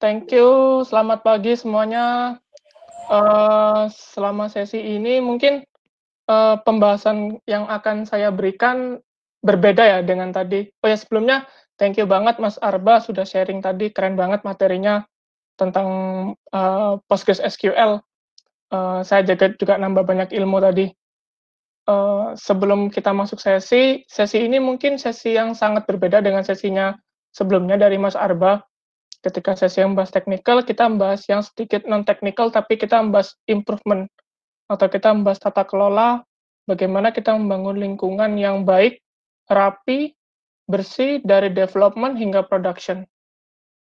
Thank you, selamat pagi semuanya. Selama sesi ini mungkin, pembahasan yang akan saya berikan berbeda ya dengan tadi. Oh ya, sebelumnya thank you banget Mas Arba sudah sharing tadi, keren banget materinya tentang, PostgreSQL. Saya juga nambah banyak ilmu tadi. Sebelum kita masuk sesi ini mungkin sesi yang sangat berbeda dengan sesinya sebelumnya dari Mas Arba. Ketika sesi yang membahas technical, kita membahas yang sedikit non-technical, tapi kita membahas improvement, atau kita membahas tata kelola, bagaimana kita membangun lingkungan yang baik, rapi, bersih, dari development hingga production.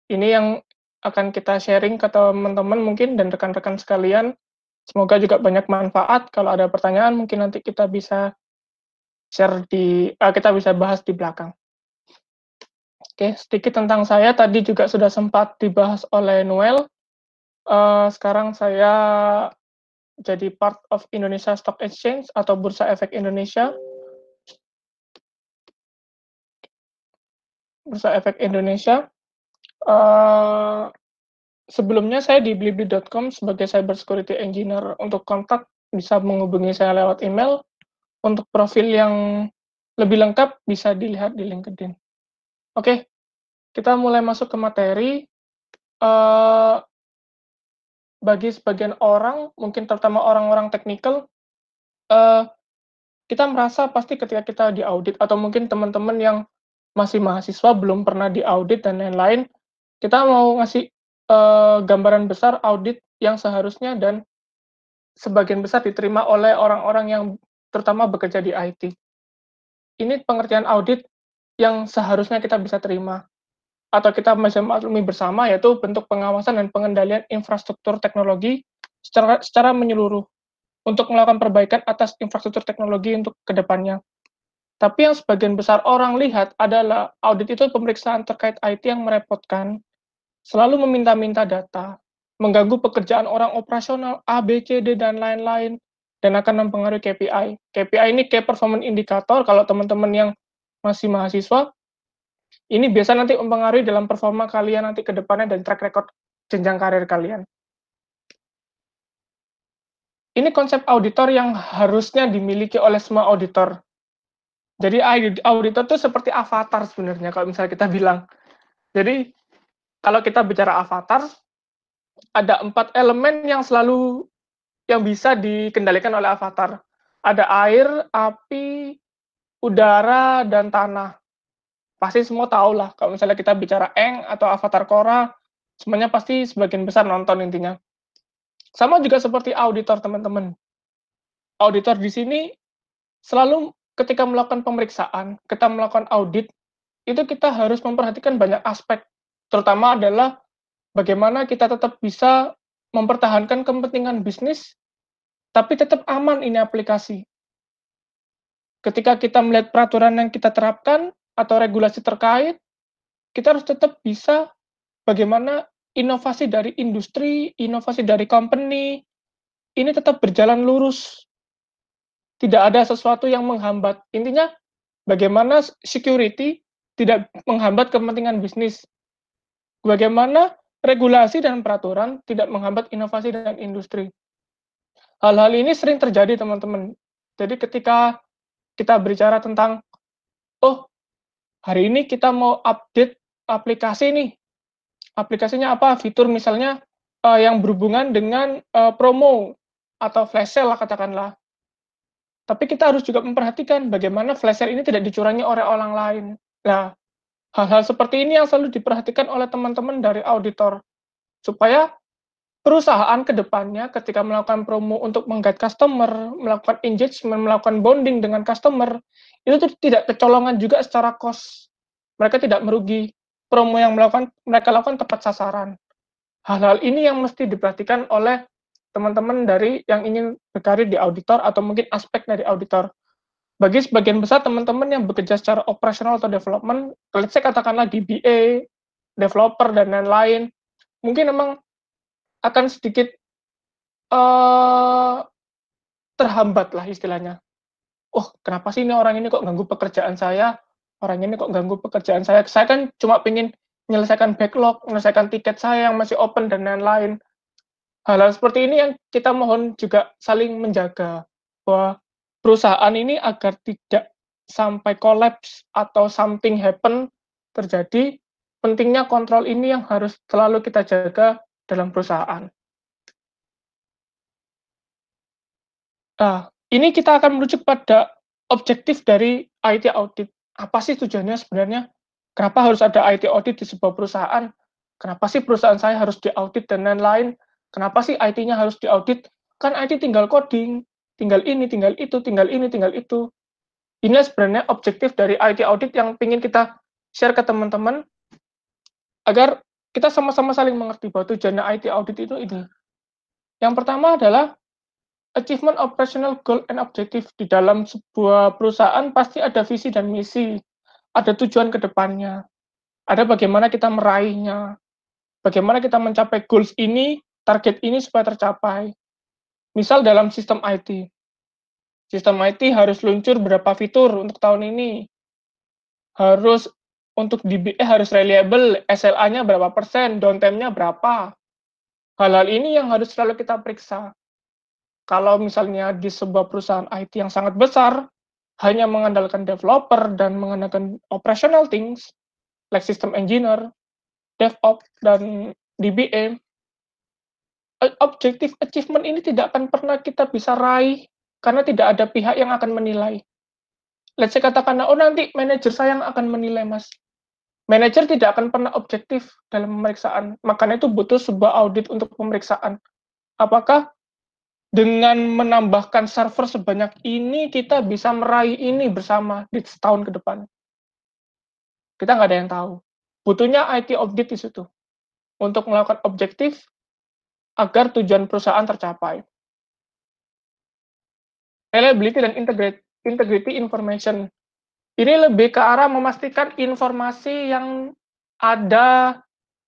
Ini yang akan kita sharing ke teman-teman mungkin dan rekan-rekan sekalian. Semoga juga banyak manfaat. Kalau ada pertanyaan, mungkin nanti kita bisa kita bisa bahas di belakang. Oke, sedikit tentang saya, tadi juga sudah sempat dibahas oleh Noel. Sekarang saya jadi part of Indonesia Stock Exchange atau Bursa Efek Indonesia. Bursa Efek Indonesia. Sebelumnya saya di blibli.com sebagai cyber security engineer. Untuk kontak bisa menghubungi saya lewat email. Untuk profil yang lebih lengkap bisa dilihat di LinkedIn. Oke, kita mulai masuk ke materi. Bagi sebagian orang, mungkin terutama orang-orang teknikal, kita merasa pasti ketika kita diaudit, atau mungkin teman-teman yang masih mahasiswa belum pernah diaudit dan lain-lain, kita mau ngasih gambaran besar audit yang seharusnya dan sebagian besar diterima oleh orang-orang yang terutama bekerja di IT. Ini pengertian audit yang seharusnya kita bisa terima, atau kita bisa maklumi bersama, yaitu bentuk pengawasan dan pengendalian infrastruktur teknologi secara menyeluruh untuk melakukan perbaikan atas infrastruktur teknologi untuk kedepannya. Tapi yang sebagian besar orang lihat adalah audit itu pemeriksaan terkait IT yang merepotkan, selalu meminta-minta data, mengganggu pekerjaan orang operasional A, B, C, D, dan lain-lain, dan akan mempengaruhi KPI. KPI ini Key Performance Indicator, kalau teman-teman yang masih mahasiswa, ini biasa nanti mempengaruhi dalam performa kalian nanti ke depannya dan track record jenjang karir kalian. Ini konsep auditor yang harusnya dimiliki oleh semua auditor. Jadi auditor itu seperti avatar sebenarnya kalau misalnya kita bilang. Jadi kalau kita bicara avatar, ada 4 elemen yang bisa dikendalikan oleh avatar. Ada air, api, udara, dan tanah. Pasti semua tahu lah, kalau misalnya kita bicara Aang atau avatar Korra, semuanya pasti sebagian besar nonton intinya. Sama juga seperti auditor, teman-teman. Auditor di sini selalu ketika melakukan pemeriksaan, kita melakukan audit, itu kita harus memperhatikan banyak aspek, terutama adalah bagaimana kita tetap bisa mempertahankan kepentingan bisnis, tapi tetap aman ini aplikasi. Ketika kita melihat peraturan yang kita terapkan, atau regulasi terkait, kita harus tetap bisa bagaimana inovasi dari industri, inovasi dari company, ini tetap berjalan lurus. Tidak ada sesuatu yang menghambat. Intinya, bagaimana security tidak menghambat kepentingan bisnis. Bagaimana regulasi dan peraturan tidak menghambat inovasi dan industri. Hal-hal ini sering terjadi, teman-teman. Jadi ketika kita berbicara tentang, oh, hari ini kita mau update aplikasi nih. Aplikasinya apa? Fitur misalnya yang berhubungan dengan promo atau flash sale lah katakanlah. Tapi kita harus juga memperhatikan bagaimana flash sale ini tidak dicurangi oleh orang lain. Nah, hal-hal seperti ini yang selalu diperhatikan oleh teman-teman dari auditor, supaya perusahaan ke depannya ketika melakukan promo untuk meng-guide customer, melakukan engagement, melakukan bonding dengan customer, itu tidak kecolongan juga secara cost. Mereka tidak merugi. Promo yang mereka lakukan tepat sasaran. Hal-hal ini yang mesti diperhatikan oleh teman-teman dari yang ingin berkarir di auditor atau mungkin aspek dari auditor. Bagi sebagian besar teman-teman yang bekerja secara operasional atau development, let's say katakanlah DBA, developer, dan lain-lain, mungkin memang akan sedikit terhambat lah istilahnya. Oh, kenapa sih ini orang ini kok ganggu pekerjaan saya? Orang ini kok ganggu pekerjaan saya? Saya kan cuma pengen menyelesaikan backlog, menyelesaikan tiket saya yang masih open, dan lain-lain. Hal-hal seperti ini yang kita mohon juga saling menjaga, bahwa perusahaan ini agar tidak sampai kolaps atau something happen terjadi, pentingnya kontrol ini yang harus selalu kita jaga dalam perusahaan. Nah, ini kita akan merujuk pada objektif dari IT audit. Apa sih tujuannya sebenarnya? Kenapa harus ada IT audit di sebuah perusahaan? Kenapa sih perusahaan saya harus diaudit dan lain-lain? Kenapa sih IT-nya harus diaudit? Kan IT tinggal coding, tinggal ini, tinggal itu, tinggal ini, tinggal itu. Ini sebenarnya objektif dari IT audit yang ingin kita share ke teman-teman agar kita sama-sama saling mengerti bahwa tujuannya IT audit itu ini. Yang pertama adalah achievement operational goal and objective. Di dalam sebuah perusahaan pasti ada visi dan misi, ada tujuan ke depannya, ada bagaimana kita meraihnya, bagaimana kita mencapai goals ini, target ini supaya tercapai. Misal dalam sistem IT. Sistem IT harus luncur berapa fitur untuk tahun ini, harus untuk DBA harus reliable, SLA-nya berapa persen, downtime-nya berapa. Hal-hal ini yang harus selalu kita periksa. Kalau misalnya di sebuah perusahaan IT yang sangat besar, hanya mengandalkan developer dan mengandalkan operational things, like system engineer, DevOps, dan DBA, objective achievement ini tidak akan pernah kita bisa raih, karena tidak ada pihak yang akan menilai. Let's say katakanlah, oh nanti manajer saya yang akan menilai, Mas. Manajer tidak akan pernah objektif dalam pemeriksaan, makanya itu butuh sebuah audit untuk pemeriksaan. Apakah dengan menambahkan server sebanyak ini, kita bisa meraih ini bersama di setahun ke depan? Kita nggak ada yang tahu. Butuhnya IT audit di situ, untuk melakukan objektif agar tujuan perusahaan tercapai. Reliability dan integrity information. Ini lebih ke arah memastikan informasi yang ada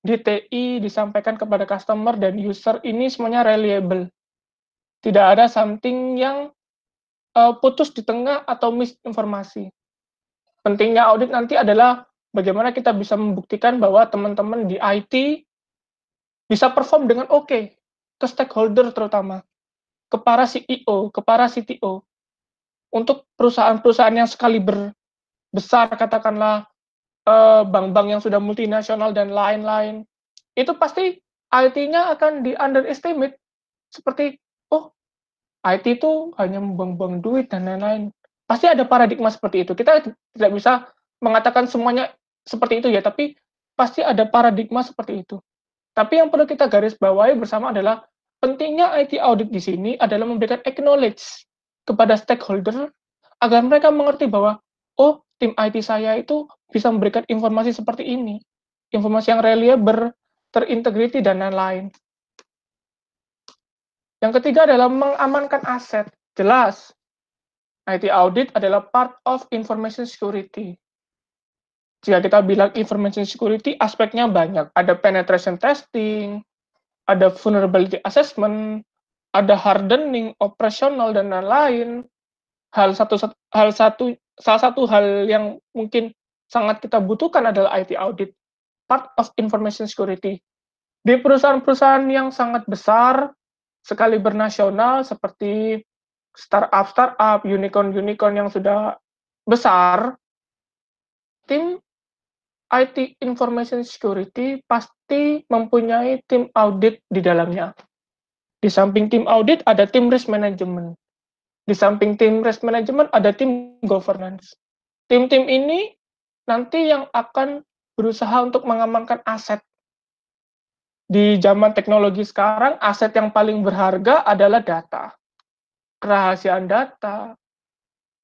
di TI disampaikan kepada customer dan user ini semuanya reliable. Tidak ada something yang putus di tengah atau misinformasi. Pentingnya audit nanti adalah bagaimana kita bisa membuktikan bahwa teman-teman di IT bisa perform dengan oke ke stakeholder terutama, ke para CEO, ke para CTO. Untuk perusahaan-perusahaan yang skaliber besar, katakanlah bank-bank yang sudah multinasional dan lain-lain, itu pasti IT-nya akan di-underestimate. Seperti, oh, IT itu hanya membuang-buang duit dan lain-lain. Pasti ada paradigma seperti itu. Kita tidak bisa mengatakan semuanya seperti itu ya, tapi pasti ada paradigma seperti itu. Tapi yang perlu kita garis bawahi bersama adalah pentingnya IT audit di sini adalah memberikan acknowledge kepada stakeholder agar mereka mengerti bahwa, oh, tim IT saya itu bisa memberikan informasi seperti ini, informasi yang reliable, terintegriti, dan lain-lain. Yang ketiga adalah mengamankan aset. Jelas, IT audit adalah part of information security. Jika kita bilang information security, aspeknya banyak. Ada penetration testing, ada vulnerability assessment, ada hardening, operasional, dan lain-lain. Salah satu hal yang mungkin sangat kita butuhkan adalah IT audit, part of information security. Di perusahaan-perusahaan yang sangat besar, sekali bernasional, seperti startup, unicorn yang sudah besar, tim IT information security pasti mempunyai tim audit di dalamnya. Di samping tim audit, ada tim risk management. Di samping tim risk management, ada tim governance. Tim-tim ini nanti yang akan berusaha untuk mengamankan aset. Di zaman teknologi sekarang, aset yang paling berharga adalah data. Kerahasiaan data,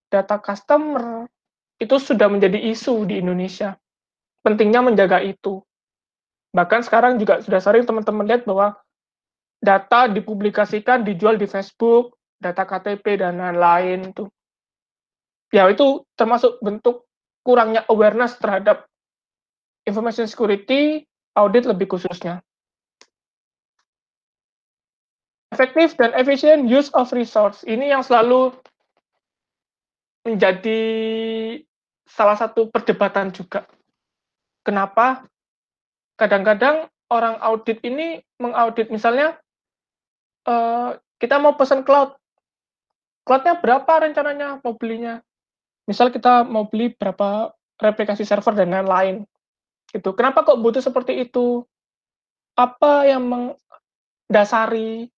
data customer, itu sudah menjadi isu di Indonesia. Pentingnya menjaga itu. Bahkan sekarang juga sudah sering teman-teman lihat bahwa data dipublikasikan, dijual di Facebook, data KTP, dan lain-lain. Ya, itu termasuk bentuk kurangnya awareness terhadap information security, audit lebih khususnya. Effective dan efficient use of resource. Ini yang selalu menjadi salah satu perdebatan juga. Kenapa kadang-kadang orang audit ini mengaudit misalnya, kita mau pesan cloud-nya berapa rencananya mau belinya? Misal kita mau beli berapa replikasi server dan lain-lain, gitu. Kenapa kok butuh seperti itu? Apa yang mendasari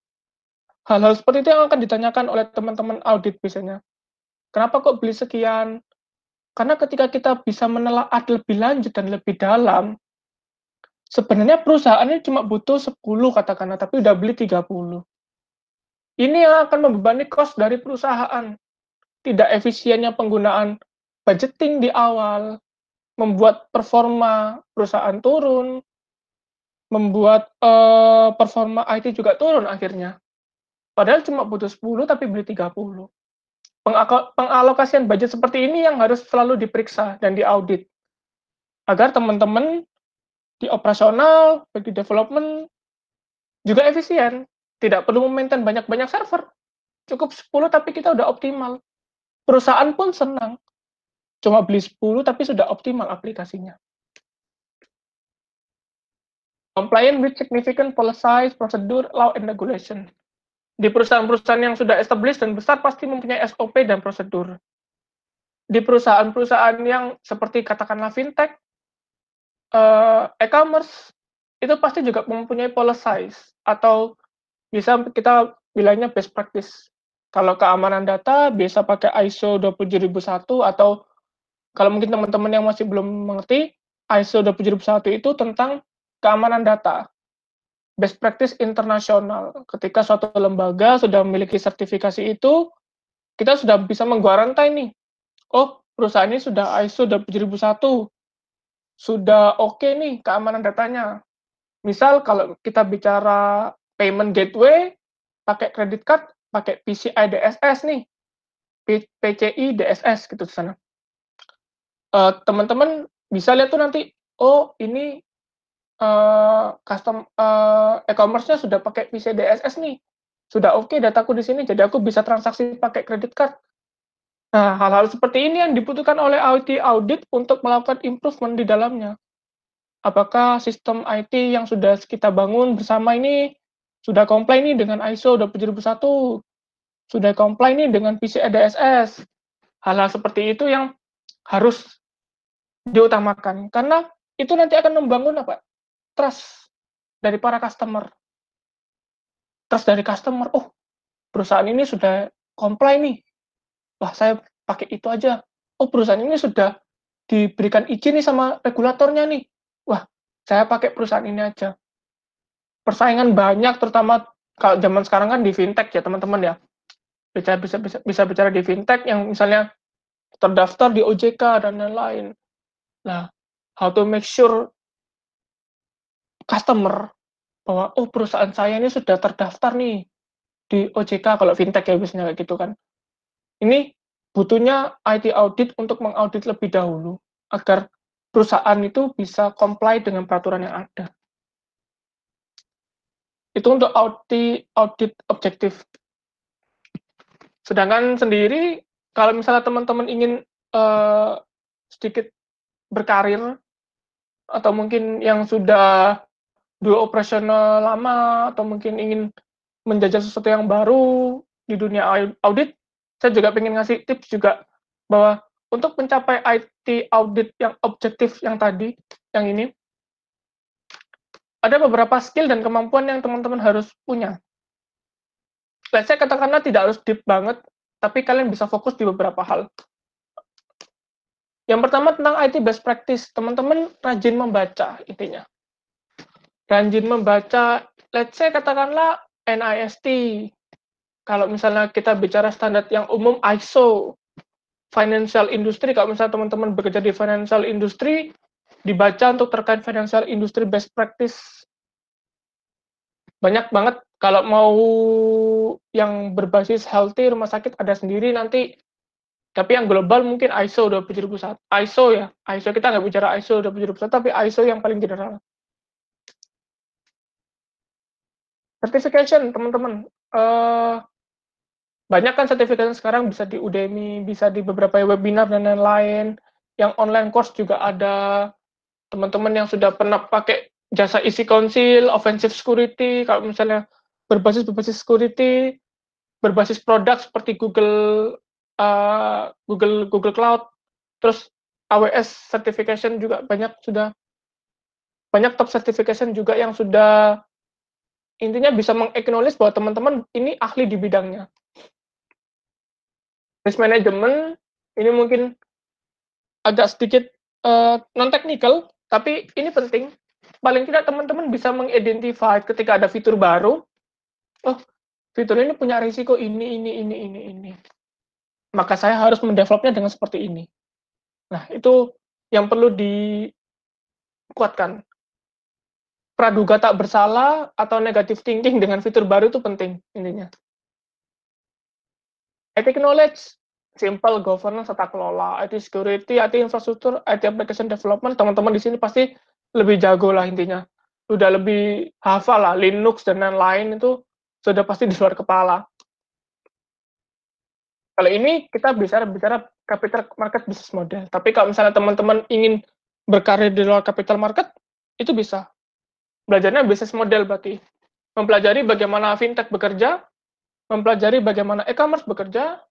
hal-hal seperti itu yang akan ditanyakan oleh teman-teman audit biasanya. Kenapa kok beli sekian? Karena ketika kita bisa menelaah lebih lanjut dan lebih dalam, sebenarnya perusahaan ini cuma butuh 10 katakanlah, tapi udah beli 30. Ini yang akan membebani cost dari perusahaan. Tidak efisiennya penggunaan budgeting di awal, membuat performa perusahaan turun, membuat, performa IT juga turun akhirnya. Padahal cuma butuh 10 tapi beli 30. Pengalokasian budget seperti ini yang harus selalu diperiksa dan diaudit, agar teman-teman di operasional, baik di development, juga efisien. Tidak perlu memaintain banyak-banyak server, cukup 10 tapi kita udah optimal. Perusahaan pun senang, cuma beli 10 tapi sudah optimal aplikasinya. Compliant with significant policies, prosedur, law, and regulation. Di perusahaan-perusahaan yang sudah established dan besar pasti mempunyai SOP dan prosedur. Di perusahaan-perusahaan yang seperti katakanlah fintech, e-commerce, itu pasti juga mempunyai policies atau bisa kita bilangnya best practice. Kalau keamanan data biasa pakai ISO 27001 atau kalau mungkin teman-teman yang masih belum mengerti, ISO 27001 itu tentang keamanan data. Best practice internasional. Ketika suatu lembaga sudah memiliki sertifikasi itu, kita sudah bisa menggarantai nih, oh perusahaan ini sudah ISO 27001, sudah oke nih keamanan datanya. Misal kalau kita bicara payment gateway, pakai credit card, pakai PCI DSS nih, PCI DSS gitu di sana. Teman-teman bisa lihat tuh nanti, oh ini e-commerce-nya sudah pakai PCI DSS nih, sudah oke dataku di sini, jadi aku bisa transaksi pakai credit card. Nah, hal-hal seperti ini yang dibutuhkan oleh IT audit untuk melakukan improvement di dalamnya. Apakah sistem IT yang sudah kita bangun bersama ini sudah comply nih dengan ISO 27001, sudah comply nih dengan PCI DSS. Hal-hal seperti itu yang harus diutamakan, karena itu nanti akan membangun apa? Trust dari para customer. Trust dari customer, oh perusahaan ini sudah comply nih, wah saya pakai itu aja. Oh perusahaan ini sudah diberikan izin nih sama regulatornya nih, wah saya pakai perusahaan ini aja. Persaingan banyak, terutama kalau zaman sekarang kan di fintech ya teman-teman ya. Bisa bicara di fintech yang misalnya terdaftar di OJK dan lain-lain. Nah, how to make sure customer bahwa oh perusahaan saya ini sudah terdaftar nih di OJK kalau fintech ya biasanya kayak gitu kan. Ini butuhnya IT audit untuk mengaudit lebih dahulu agar perusahaan itu bisa comply dengan peraturan yang ada. Itu untuk audit objektif. Sedangkan sendiri kalau misalnya teman-teman ingin sedikit berkarir atau mungkin yang sudah dua operasional lama atau mungkin ingin menjajal sesuatu yang baru di dunia audit, saya juga pengen ngasih tips juga bahwa untuk mencapai IT audit yang objektif yang tadi, yang ini, ada beberapa skill dan kemampuan yang teman-teman harus punya. Saya katakanlah tidak harus deep banget, tapi kalian bisa fokus di beberapa hal. Yang pertama tentang IT best practice, teman-teman rajin membaca intinya. Rajin membaca, let's say katakanlah NIST. Kalau misalnya kita bicara standar yang umum ISO, financial industry, kalau misalnya teman-teman bekerja di financial industry, dibaca untuk terkait financial industry best practice. Banyak banget, kalau mau yang berbasis healthy, rumah sakit ada sendiri nanti, tapi yang global mungkin ISO 27001. ISO ya, ISO kita nggak bicara ISO 27001, tapi ISO yang paling general. Certification, teman-teman. Banyak kan sertifikat sekarang bisa di Udemy, bisa di beberapa webinar dan lain-lain. Yang online course juga ada. Teman-teman yang sudah pernah pakai jasa isi konsil, offensive security, kalau misalnya berbasis security, berbasis produk seperti Google Cloud, terus AWS certification juga banyak top certification juga yang sudah intinya bisa meng-acknowledge bahwa teman-teman ini ahli di bidangnya. Risk management ini mungkin agak sedikit non teknikal, tapi ini penting. Paling tidak teman-teman bisa mengidentify ketika ada fitur baru, oh fitur ini punya risiko ini. Maka saya harus mendevelopnya dengan seperti ini. Nah, itu yang perlu dikuatkan. Praduga tak bersalah atau negative thinking dengan fitur baru itu penting intinya. IT knowledge, simple governance tata kelola, IT security, IT infrastruktur, IT application development, teman-teman di sini pasti lebih jago lah intinya. Udah lebih hafal lah, Linux dan lain-lain itu sudah pasti di luar kepala. Kalau ini kita bicara capital market business model. Tapi kalau misalnya teman-teman ingin berkarir di luar capital market, itu bisa. Belajarnya business model berarti. Mempelajari bagaimana fintech bekerja, mempelajari bagaimana e-commerce bekerja,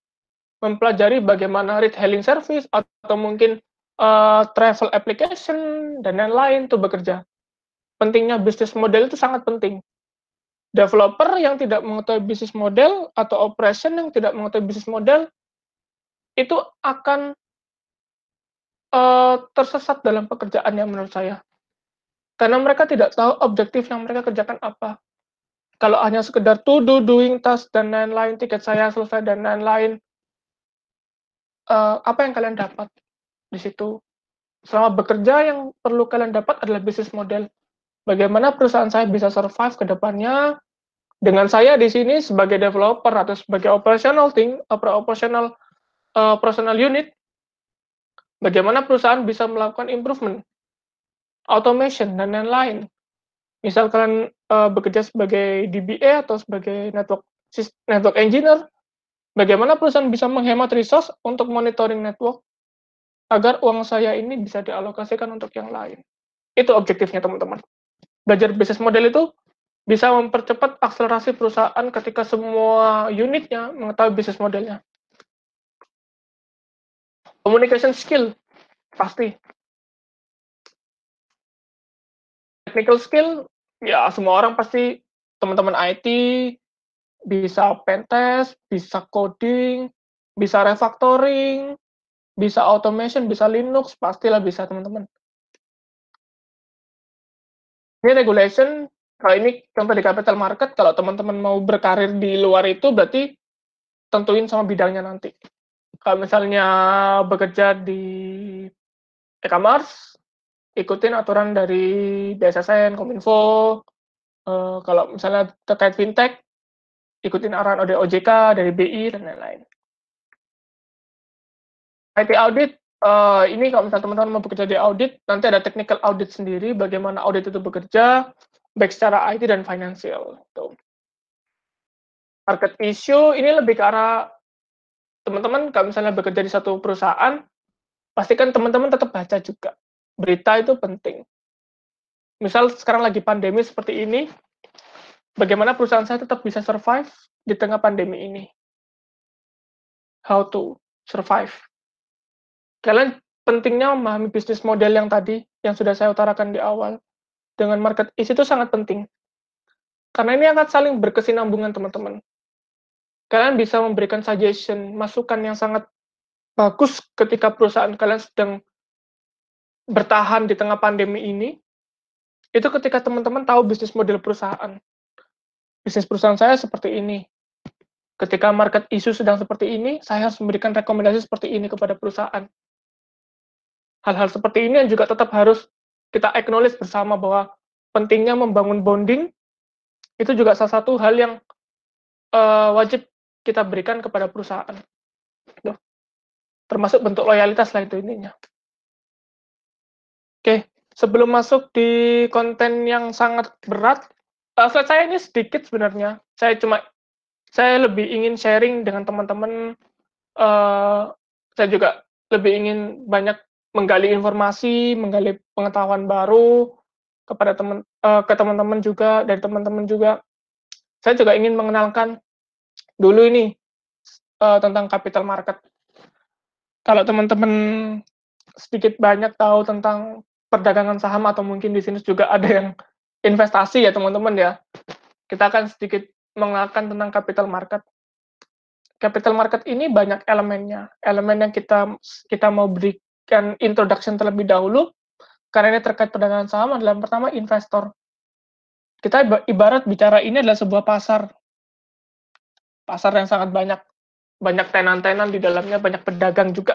mempelajari bagaimana ride-hailing service, atau mungkin travel application, dan lain-lain itu bekerja. Pentingnya business model itu sangat penting. Developer yang tidak mengetahui bisnis model, atau operation yang tidak mengetahui bisnis model, itu akan tersesat dalam pekerjaannya menurut saya. Karena mereka tidak tahu objektif yang mereka kerjakan apa. Kalau hanya sekedar to do, doing task, dan lain-lain, tiket saya selesai, dan lain-lain, apa yang kalian dapat di situ? Selama bekerja, yang perlu kalian dapat adalah bisnis model. Bagaimana perusahaan saya bisa survive ke depannya, dengan saya di sini sebagai developer atau sebagai operational team, operational unit, bagaimana perusahaan bisa melakukan improvement, automation, dan lain-lain. Misal kalian bekerja sebagai DBA atau sebagai network engineer, bagaimana perusahaan bisa menghemat resource untuk monitoring network agar uang saya ini bisa dialokasikan untuk yang lain. Itu objektifnya teman-teman. Belajar bisnis model itu bisa mempercepat akselerasi perusahaan ketika semua unitnya mengetahui bisnis modelnya. Communication skill, pasti. Technical skill, ya semua orang pasti, teman-teman IT, bisa pentest, bisa coding, bisa refactoring, bisa automation, bisa Linux, pastilah bisa teman-teman. Ini regulation, kalau ini contoh di capital market, kalau teman-teman mau berkarir di luar itu, berarti tentuin sama bidangnya nanti. Kalau misalnya bekerja di e-commerce, ikutin aturan dari BSSN, Kominfo. Kalau misalnya terkait fintech, ikutin arahan OJK dari BI dan lain-lain. IT audit, ini kalau misalnya teman-teman mau bekerja di audit, nanti ada technical audit sendiri, bagaimana audit itu bekerja, baik secara IT dan financial. Tuh. Market issue, ini lebih ke arah, teman-teman kalau misalnya bekerja di satu perusahaan, pastikan teman-teman tetap baca juga. Berita itu penting. Misal sekarang lagi pandemi seperti ini, bagaimana perusahaan saya tetap bisa survive di tengah pandemi ini? How to survive? Kalian pentingnya memahami bisnis model yang tadi, yang sudah saya utarakan di awal, dengan market issue itu sangat penting. Karena ini akan saling berkesinambungan, teman-teman. Kalian bisa memberikan suggestion, masukan yang sangat bagus ketika perusahaan kalian sedang bertahan di tengah pandemi ini, itu ketika teman-teman tahu bisnis model perusahaan. Bisnis perusahaan saya seperti ini. Ketika market issue sedang seperti ini, saya harus memberikan rekomendasi seperti ini kepada perusahaan. Hal-hal seperti ini yang juga tetap harus kita acknowledge bersama bahwa pentingnya membangun bonding, itu juga salah satu hal yang wajib kita berikan kepada perusahaan. Termasuk bentuk loyalitas lah itu intinya. Oke, sebelum masuk di konten yang sangat berat, slide saya ini sedikit sebenarnya. Saya lebih ingin sharing dengan teman-teman. Saya juga lebih ingin banyak menggali informasi, menggali pengetahuan baru kepada ke teman-teman juga, dari teman-teman juga, saya juga ingin mengenalkan dulu ini, tentang capital market. Kalau teman-teman sedikit banyak tahu tentang perdagangan saham atau mungkin di sini juga ada yang investasi ya teman-teman ya. Kita akan sedikit mengenalkan tentang capital market. Capital market ini banyak elemennya. Elemen yang kita mau berikan introduction terlebih dahulu, karena ini terkait perdagangan saham adalah yang pertama investor. Kita ibarat bicara ini adalah sebuah pasar. Pasar yang sangat banyak. Banyak tenan-tenan di dalamnya, banyak pedagang juga.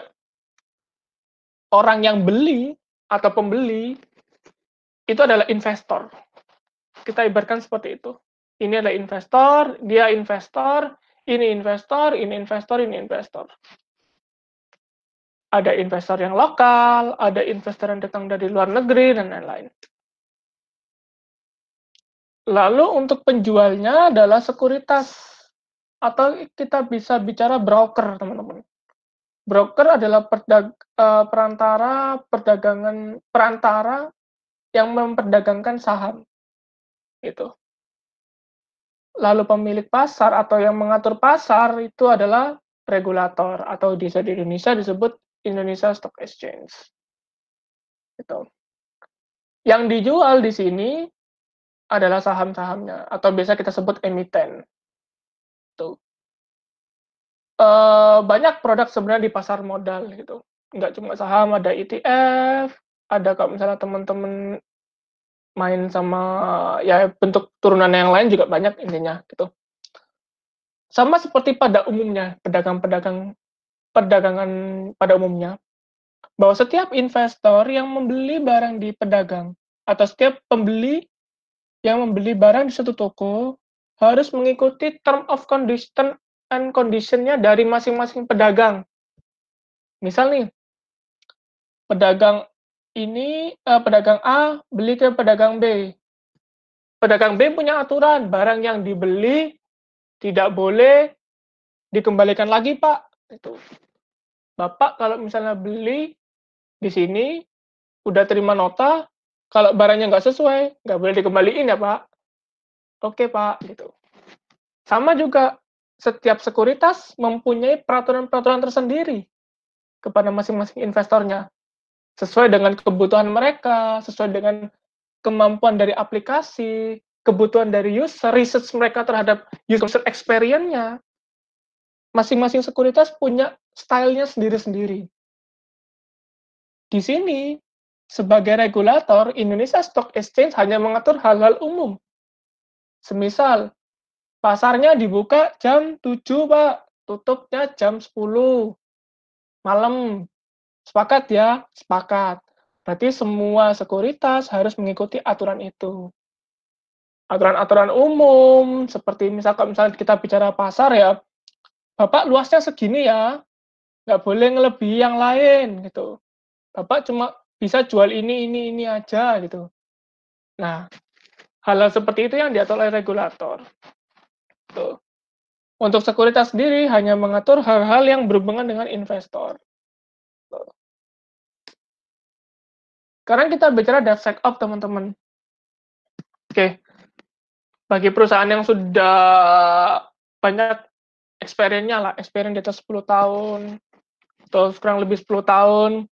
Orang yang beli atau pembeli itu adalah investor. Kita ibaratkan seperti itu. Ini adalah investor, dia investor, ini investor, ini investor, ini investor. Ada investor yang lokal, ada investor yang datang dari luar negeri, dan lain-lain. Lalu untuk penjualnya adalah sekuritas, atau kita bisa bicara broker, teman-teman. Broker adalah perantara yang memperdagangkan saham. Itu. Lalu pemilik pasar atau yang mengatur pasar itu adalah regulator atau di Indonesia disebut Indonesia Stock Exchange. Gitu. Yang dijual di sini adalah saham-sahamnya atau biasa kita sebut emiten. Tuh. Banyak produk sebenarnya di pasar modal gitu. Nggak cuma saham, ada ETF, ada kalau misalnya teman-teman main sama ya bentuk turunan yang lain juga banyak intinya gitu. Sama seperti pada umumnya perdagangan pada umumnya, bahwa setiap investor yang membeli barang di pedagang atau setiap pembeli yang membeli barang di suatu toko harus mengikuti term of condition and condition-nya dari masing-masing pedagang. Misal nih, pedagang A beli ke pedagang B. Pedagang B punya aturan, barang yang dibeli tidak boleh dikembalikan lagi, Pak. Itu. Bapak kalau misalnya beli di sini, udah terima nota, kalau barangnya nggak sesuai, nggak boleh dikembaliin ya, Pak. Oke, Pak, gitu. Sama juga, setiap sekuritas mempunyai peraturan-peraturan tersendiri kepada masing-masing investornya. Sesuai dengan kebutuhan mereka, sesuai dengan kemampuan dari aplikasi, kebutuhan dari user, research mereka terhadap user experience-nya. Masing-masing sekuritas punya style-nya sendiri-sendiri. Di sini, sebagai regulator, Indonesia Stock Exchange hanya mengatur hal-hal umum. Semisal, pasarnya dibuka jam 7, Pak. Tutupnya jam 10 malam. Sepakat ya? Sepakat. Berarti semua sekuritas harus mengikuti aturan itu. Aturan-aturan umum, seperti misalkan kita bicara pasar ya, Bapak luasnya segini ya, nggak boleh ngelebihi yang lain, gitu. Bapak cuma bisa jual ini aja, gitu. Nah, hal-hal seperti itu yang diatur oleh regulator. Tuh. Untuk sekuritas sendiri hanya mengatur hal-hal yang berhubungan dengan investor. Tuh. Sekarang kita bicara DevSecOps, teman-teman. Oke, bagi perusahaan yang sudah banyak experience-nya lah, experience di atas 10 tahun, atau kurang lebih 10 tahun,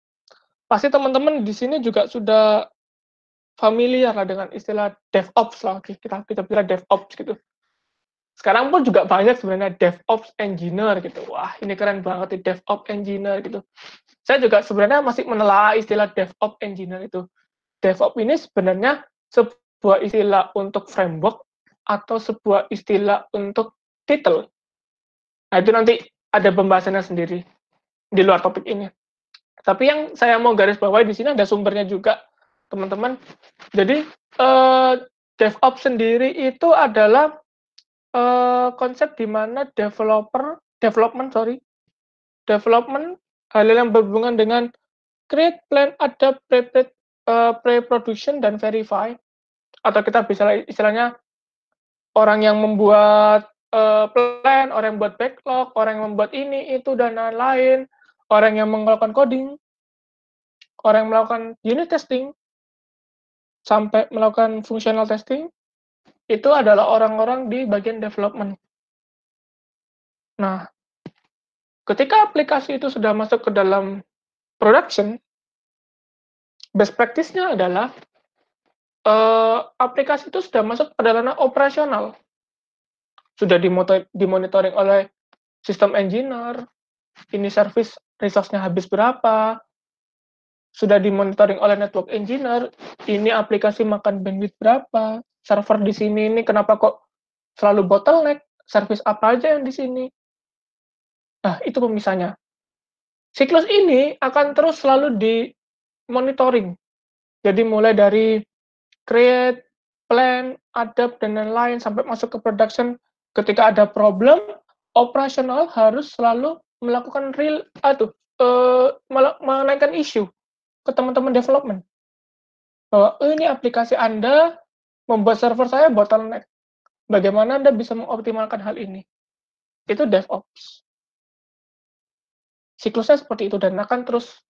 pasti teman-teman di sini juga sudah familiar lah dengan istilah DevOps lah, kita bilang DevOps gitu. Sekarang pun juga banyak sebenarnya DevOps Engineer gitu. Wah, ini keren banget nih DevOps Engineer gitu. Saya juga sebenarnya masih menelaah istilah DevOps Engineer itu. DevOps ini sebenarnya sebuah istilah untuk framework atau sebuah istilah untuk title. Nah, itu nanti ada pembahasannya sendiri di luar topik ini. Tapi yang saya mau garis bawahi di sini ada sumbernya juga, teman-teman. Jadi, DevOps sendiri itu adalah konsep di mana development hal yang berhubungan dengan create, plan, adapt, pre-production, dan verify. Atau kita bisa istilahnya orang yang membuat plan, orang yang membuat backlog, orang yang membuat ini, itu, dan lain-lain, orang yang melakukan coding, orang yang melakukan unit testing, sampai melakukan functional testing, itu adalah orang-orang di bagian development. Nah, ketika aplikasi itu sudah masuk ke dalam production, best practice-nya adalah aplikasi itu sudah masuk pada ranah operasional, sudah dimonitoring oleh sistem engineer, ini service resource-nya habis berapa, sudah dimonitoring oleh network engineer, ini aplikasi makan bandwidth berapa, server di sini ini kenapa kok selalu bottleneck, service apa aja yang di sini. Nah, itu pemisahnya. Siklus ini akan terus selalu dimonitoring. Jadi mulai dari create, plan, adapt, dan lain-lain sampai masuk ke production. Ketika ada problem, operasional harus selalu melakukan menaikkan isu ke teman-teman development. Bahwa ini aplikasi Anda membuat server saya bottleneck. Bagaimana Anda bisa mengoptimalkan hal ini? Itu DevOps. Siklusnya seperti itu dan akan terus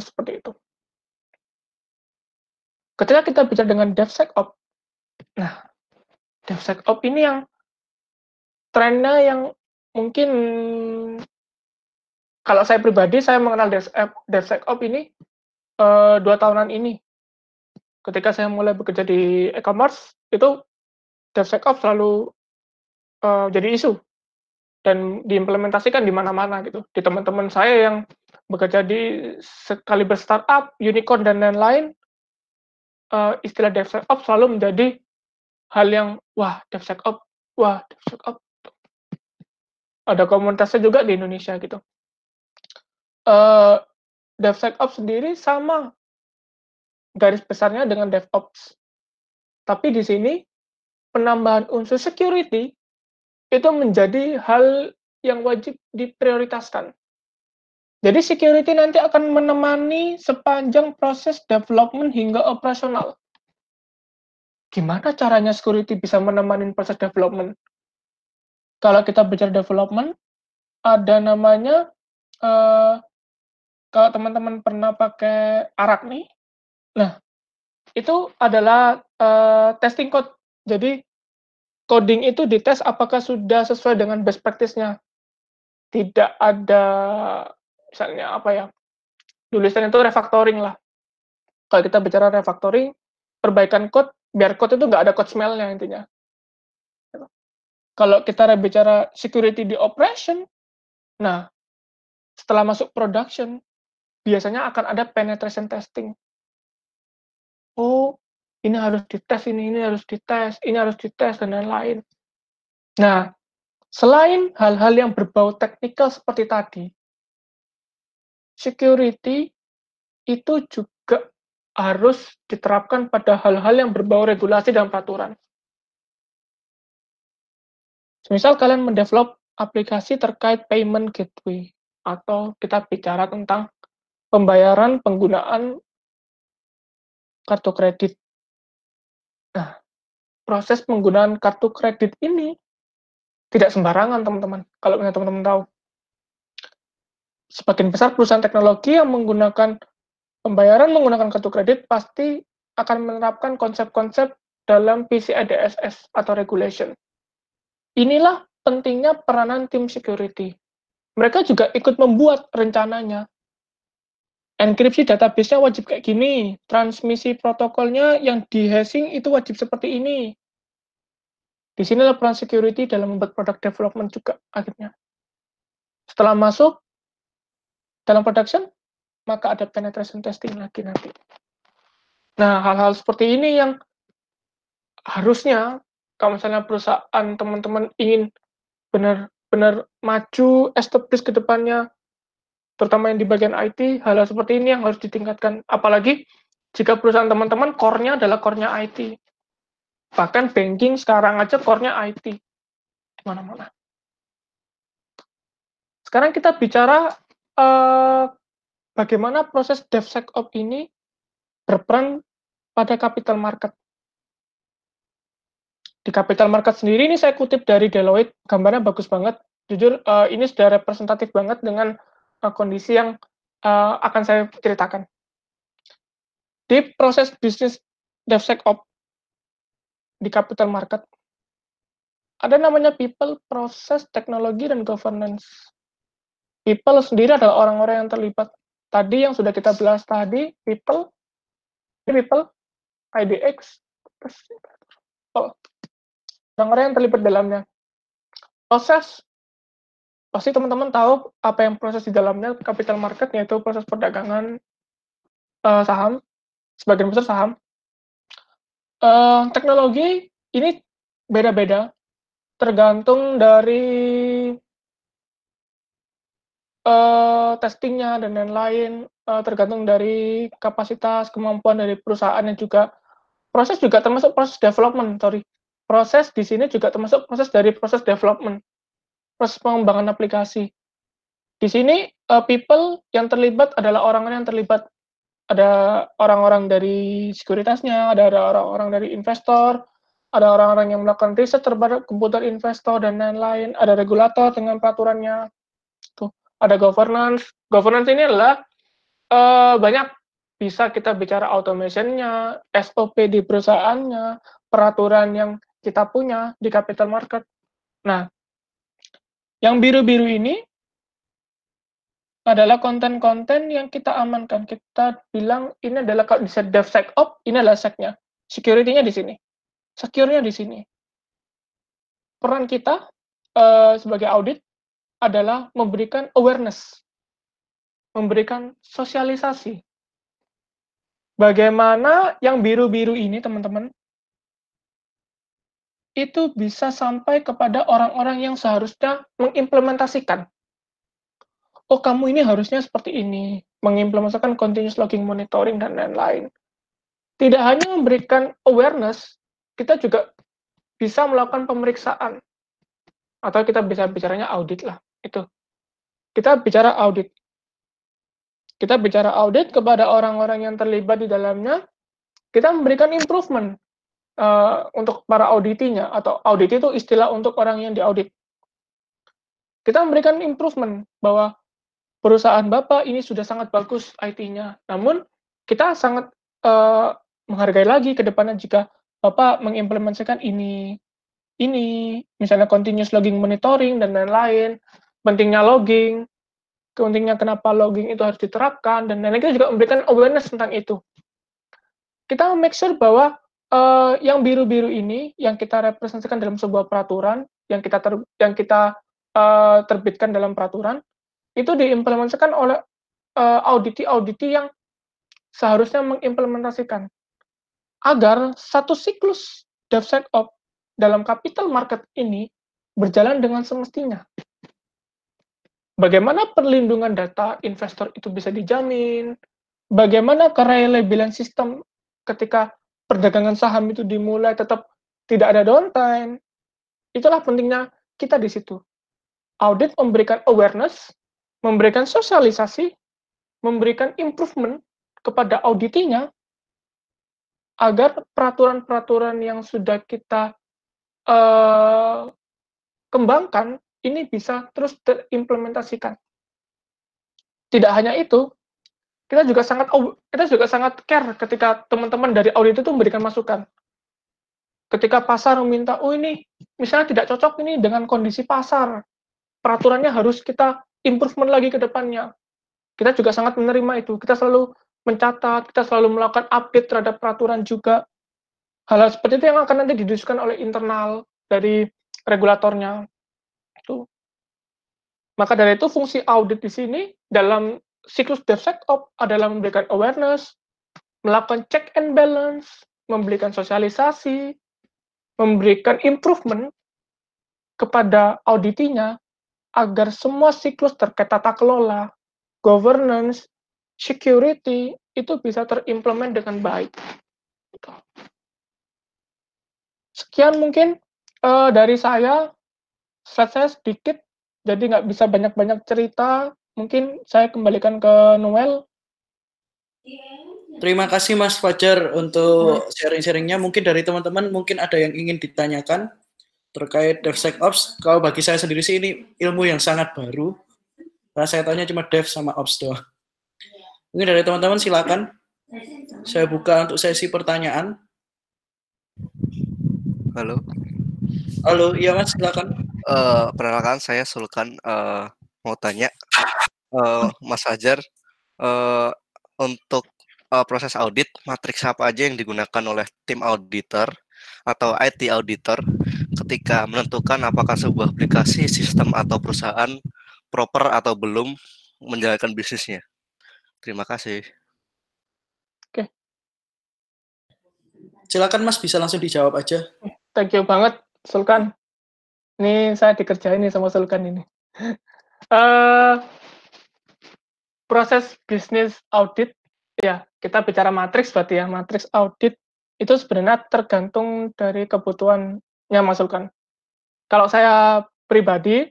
seperti itu. Ketika kita bicara dengan DevSecOps, nah, DevSecOps ini yang trennya yang mungkin kalau saya pribadi, saya mengenal DevSecOps ini 2 tahunan ini. Ketika saya mulai bekerja di e-commerce, itu DevSecOps selalu jadi isu dan diimplementasikan di mana-mana gitu. Di teman-teman saya yang bekerja di sekaliber startup, unicorn, dan lain-lain, istilah DevSecOps selalu menjadi hal yang, wah, DevSecOps. Ada komunitasnya juga di Indonesia gitu. DevSecOps sendiri sama garis besarnya dengan DevOps. Tapi di sini penambahan unsur security itu menjadi hal yang wajib diprioritaskan. Jadi security nanti akan menemani sepanjang proses development hingga operasional. Gimana caranya security bisa menemani proses development? Kalau kita bicara development, ada namanya, kalau teman-teman pernah pakai Arachne, nah, itu adalah testing code. Jadi coding itu dites apakah sudah sesuai dengan best practice-nya. Tidak ada misalnya apa ya, tulisan itu refactoring lah. Kalau kita bicara refactoring, perbaikan code, biar code itu nggak ada code smell-nya intinya. Kalau kita bicara security di operation, nah, setelah masuk production, biasanya akan ada penetration testing. Oh, ini harus dites, ini harus dites, ini harus dites, dan lain-lain. Nah, selain hal-hal yang berbau teknikal seperti tadi, security itu juga harus diterapkan pada hal-hal yang berbau regulasi dan peraturan. Misal kalian mendevelop aplikasi terkait payment gateway, atau kita bicara tentang pembayaran penggunaan kartu kredit. Nah, proses penggunaan kartu kredit ini tidak sembarangan, teman-teman. Kalau misalnya teman-teman tahu, sebagian besar perusahaan teknologi yang menggunakan pembayaran menggunakan kartu kredit pasti akan menerapkan konsep-konsep dalam PCI DSS atau regulation. Inilah pentingnya peranan tim security. Mereka juga ikut membuat rencananya. Enkripsi database-nya wajib kayak gini, transmisi protokolnya yang di-hashing itu wajib seperti ini. Di sinilah peran security dalam membuat product development juga akhirnya. Setelah masuk dalam production, maka ada penetration testing lagi nanti. Nah, hal-hal seperti ini yang harusnya kalau misalnya perusahaan teman-teman ingin benar-benar maju, establish ke depannya, terutama yang di bagian IT, hal-hal seperti ini yang harus ditingkatkan. Apalagi jika perusahaan teman-teman core-nya adalah core-nya IT. Bahkan banking sekarang aja core-nya IT. Mana-mana. Sekarang kita bicara bagaimana proses DevSecOps ini berperan pada capital market. Di capital market sendiri ini saya kutip dari Deloitte, gambarnya bagus banget. Jujur, ini sudah representatif banget dengan kondisi yang akan saya ceritakan. di proses bisnis DevSecOps di capital market, ada namanya people, proses, teknologi, dan governance. People sendiri adalah orang-orang yang terlibat. Tadi yang sudah kita bahas tadi, people, IDX, orang-orang yang terlibat dalamnya. Proses, pasti teman-teman tahu apa yang proses di dalamnya capital market, yaitu proses perdagangan saham, sebagian besar saham. Teknologi ini beda-beda, tergantung dari testingnya dan lain-lain, tergantung dari kapasitas, kemampuan dari perusahaannya juga. Proses juga termasuk proses development, Proses di sini juga termasuk proses dari proses development, proses pengembangan aplikasi. Di sini, people yang terlibat adalah orang-orang yang terlibat. Ada orang-orang dari sekuritasnya, ada orang-orang dari investor, ada orang-orang yang melakukan riset terhadap kebutuhan investor dan lain-lain, ada regulator dengan peraturannya, tuh. Ada governance. Governance ini adalah banyak, bisa kita bicara automation-nya, SOP di perusahaannya, peraturan yang kita punya di capital market. Nah, yang biru-biru ini adalah konten-konten yang kita amankan. Kita bilang ini adalah, kalau di set DevSecOps, ini adalah sec-nya. Security-nya di sini. Secure-nya di sini. Peran kita sebagai audit adalah memberikan awareness, memberikan sosialisasi. Bagaimana yang biru-biru ini, teman-teman, itu bisa sampai kepada orang-orang yang seharusnya mengimplementasikan. Oh, kamu ini harusnya seperti ini, mengimplementasikan continuous logging monitoring dan lain-lain. Tidak hanya memberikan awareness, kita juga bisa melakukan pemeriksaan. Atau kita bisa bicaranya audit lah. Itu. Kita bicara audit. Kita bicara audit kepada orang-orang yang terlibat di dalamnya, kita memberikan improvement untuk para auditinya, atau audit itu istilah untuk orang yang diaudit. Kita memberikan improvement bahwa perusahaan Bapak ini sudah sangat bagus IT-nya, namun kita sangat menghargai lagi ke depannya jika Bapak mengimplementasikan ini, misalnya continuous logging monitoring dan lain-lain, pentingnya logging, pentingnya kenapa logging itu harus diterapkan, dan lain-lain. Kita juga memberikan awareness tentang itu. Kita make sure bahwa yang biru-biru ini, yang kita representasikan dalam sebuah peraturan, yang kita terbitkan dalam peraturan, itu diimplementasikan oleh auditi yang seharusnya mengimplementasikan. Agar satu siklus DevSecOps dalam capital market ini berjalan dengan semestinya. Bagaimana perlindungan data investor itu bisa dijamin, bagaimana kereliability sistem ketika perdagangan saham itu dimulai tetap tidak ada downtime. Itulah pentingnya kita di situ. Audit memberikan awareness, memberikan sosialisasi, memberikan improvement kepada auditinya, agar peraturan-peraturan yang sudah kita kembangkan ini bisa terus terimplementasikan. Tidak hanya itu, kita juga sangat care ketika teman-teman dari audit itu memberikan masukan. Ketika pasar meminta, oh ini misalnya tidak cocok ini dengan kondisi pasar, peraturannya harus kita improvement lagi ke depannya. Kita juga sangat menerima itu. Kita selalu mencatat, kita selalu melakukan update terhadap peraturan juga. Hal-hal seperti itu yang akan nanti didiskusikan oleh internal dari regulatornya. Itu. Maka dari itu fungsi audit di sini dalam siklus DevSecOps adalah memberikan awareness, melakukan check and balance, memberikan sosialisasi, memberikan improvement kepada auditinya agar semua siklus terkait tata kelola, governance, security itu bisa terimplement dengan baik. Sekian mungkin dari saya. Slide saya sedikit, jadi nggak bisa banyak-banyak cerita. Mungkin saya kembalikan ke Noel. Terima kasih Mas Fajar untuk sharing-sharingnya. Mungkin dari teman-teman mungkin ada yang ingin ditanyakan terkait DevSecOps. Kalau bagi saya sendiri sih ini ilmu yang sangat baru. Karena saya tanya cuma Dev sama Ops doang. Mungkin dari teman-teman silakan. Saya buka untuk sesi pertanyaan. Halo. Halo, iya Mas, silakan. Perkenalkan saya Sulkan. Mau tanya, Mas Fajar, untuk proses audit, matriks apa aja yang digunakan oleh tim auditor atau IT auditor ketika menentukan apakah sebuah aplikasi, sistem atau perusahaan proper atau belum menjalankan bisnisnya? Terima kasih. Silakan Mas, bisa langsung dijawab aja. Thank you banget, Sulkan. Ini saya dikerjain nih sama Sulkan ini. Proses bisnis audit, ya kita bicara matriks berarti ya, matriks audit itu sebenarnya tergantung dari kebutuhannya Mas Sulkan. Kalau saya pribadi,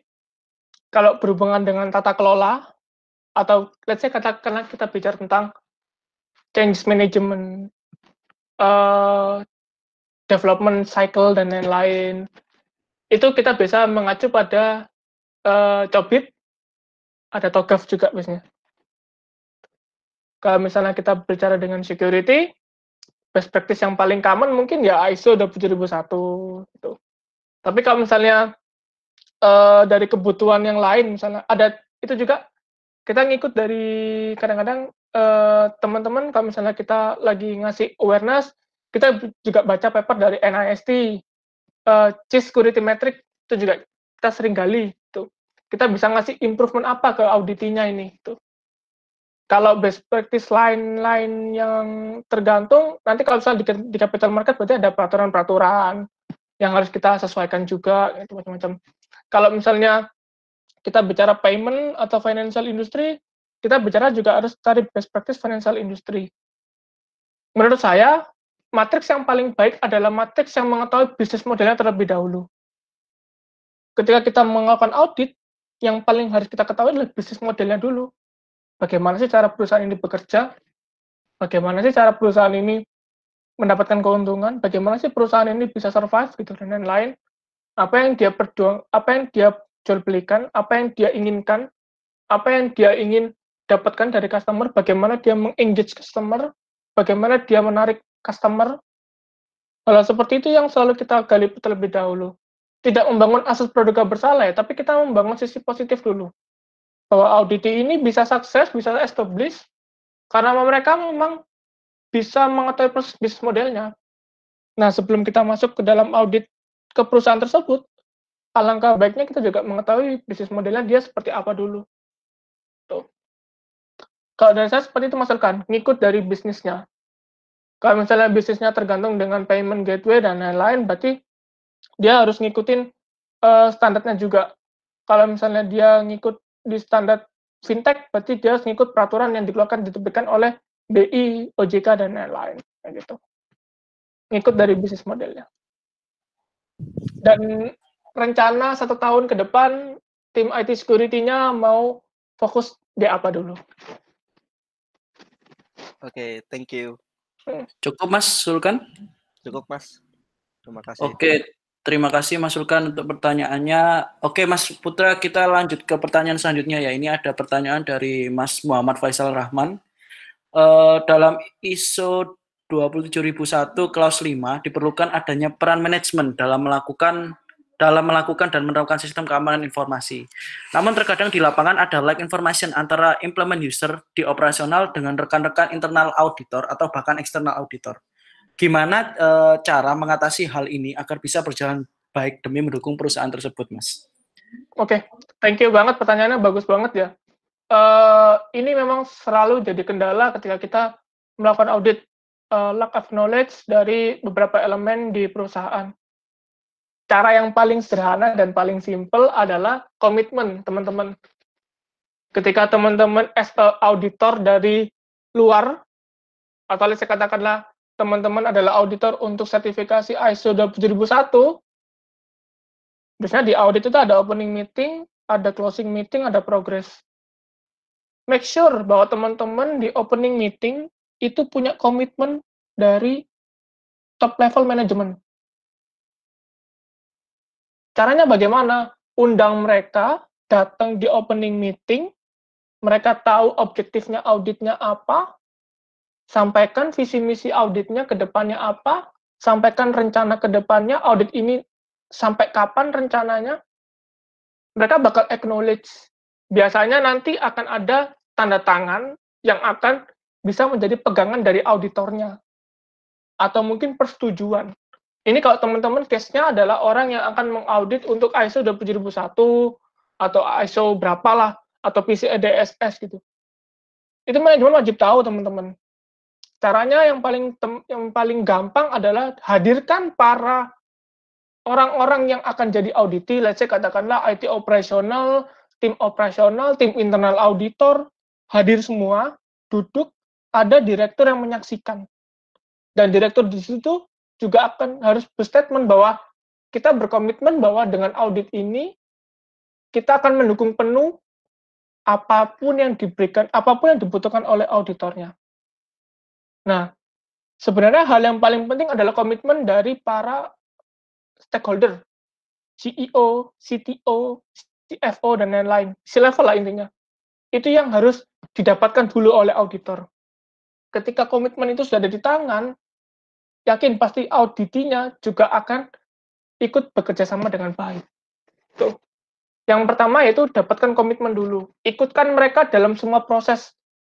kalau berhubungan dengan tata kelola, atau let's say katakanlah kita bicara tentang change management, development cycle, dan lain-lain, itu kita bisa mengacu pada Cobit, ada TOGAF juga biasanya. Kalau misalnya kita bicara dengan security, best practice yang paling common mungkin ya ISO 27001 gitu. Tapi kalau misalnya dari kebutuhan yang lain, misalnya ada itu juga kita ngikut dari kadang-kadang teman-teman kalau misalnya kita lagi ngasih awareness, kita juga baca paper dari NIST, Chief Security Metric itu juga kita sering gali tuh. Kita bisa ngasih improvement apa ke auditinya ini tuh. Kalau best practice lain-lain yang tergantung, nanti kalau misalnya di capital market berarti ada peraturan-peraturan yang harus kita sesuaikan juga, gitu, macam-macam. Kalau misalnya kita bicara payment atau financial industry, kita bicara juga harus cari best practice financial industry. Menurut saya, matriks yang paling baik adalah matriks yang mengetahui bisnis modelnya terlebih dahulu. Ketika kita melakukan audit, yang paling harus kita ketahui adalah bisnis modelnya dulu. Bagaimana sih cara perusahaan ini bekerja? Bagaimana sih cara perusahaan ini mendapatkan keuntungan? Bagaimana sih perusahaan ini bisa survive gitu dan lain-lain? Apa yang dia jual belikan, apa yang dia inginkan, apa yang dia ingin dapatkan dari customer, bagaimana dia mengengage customer, bagaimana dia menarik customer. Hal seperti itu yang selalu kita gali terlebih dahulu. Tidak membangun asas praduga bersalah ya, tapi kita membangun sisi positif dulu. Bahwa audit ini bisa sukses, bisa establish, karena mereka memang bisa mengetahui proses bisnis modelnya. Nah, sebelum kita masuk ke dalam audit ke perusahaan tersebut, alangkah baiknya kita juga mengetahui bisnis modelnya dia seperti apa dulu. Tuh. Kalau dari saya seperti itu Mas Elkan, ngikut dari bisnisnya. Kalau misalnya bisnisnya tergantung dengan payment gateway dan lain-lain, berarti dia harus ngikutin standarnya juga. Kalau misalnya dia ngikut di standar fintech, berarti dia harus ngikut peraturan yang dikeluarkan diterbitkan oleh BI, OJK, dan lain-lain. Gitu. Ngikut dari bisnis modelnya. Dan rencana 1 tahun ke depan, tim IT security-nya mau fokus di apa dulu. Oke, thank you. Cukup Mas Sulkan? Cukup Mas. Terima kasih. Oke, terima kasih Mas Sulkan untuk pertanyaannya. Oke Mas Putra, kita lanjut ke pertanyaan selanjutnya ya. Ini ada pertanyaan dari Mas Muhammad Faisal Rahman. Dalam ISO 27001 Klaus 5 diperlukan adanya peran manajemen dalam melakukan dan menerapkan sistem keamanan informasi. Namun terkadang di lapangan ada lag information antara implement user di operasional dengan rekan-rekan internal auditor atau bahkan eksternal auditor. Gimana cara mengatasi hal ini agar bisa berjalan baik demi mendukung perusahaan tersebut, Mas? Oke, thank you banget, pertanyaannya bagus banget ya. Ini memang selalu jadi kendala ketika kita melakukan audit, lack of knowledge dari beberapa elemen di perusahaan. Cara yang paling sederhana dan paling simple adalah komitmen, teman-teman. Ketika teman-teman as a auditor dari luar, atau saya katakanlah teman-teman adalah auditor untuk sertifikasi ISO 27001, biasanya di audit itu ada opening meeting, ada closing meeting, ada progress. Make sure bahwa teman-teman di opening meeting itu punya komitmen dari top level management. Caranya bagaimana? Undang mereka datang di opening meeting, mereka tahu objektifnya auditnya apa, sampaikan visi misi auditnya ke depannya apa, sampaikan rencana ke depannya, audit ini sampai kapan rencananya, mereka bakal acknowledge. Biasanya nanti akan ada tanda tangan yang akan bisa menjadi pegangan dari auditornya, atau mungkin persetujuan. Ini kalau teman-teman case-nya adalah orang yang akan mengaudit untuk ISO 27001 atau ISO berapalah, atau PCI DSS gitu. Itu manajemen wajib tahu, teman-teman. Caranya yang paling gampang adalah hadirkan para orang-orang yang akan jadi auditi, let's say katakanlah IT operasional, tim internal auditor, hadir semua, duduk, ada direktur yang menyaksikan. Dan direktur di situ juga akan harus berstatement bahwa kita berkomitmen bahwa dengan audit ini kita akan mendukung penuh apapun yang diberikan, apapun yang dibutuhkan oleh auditornya. Nah, sebenarnya hal yang paling penting adalah komitmen dari para stakeholder, CEO, CTO, CFO, dan lain-lain. C-level lah intinya. Itu yang harus didapatkan dulu oleh auditor. Ketika komitmen itu sudah ada di tangan, yakin pasti auditinya juga akan ikut bekerja sama dengan baik. Tuh. Yang pertama yaitu dapatkan komitmen dulu. Ikutkan mereka dalam semua proses.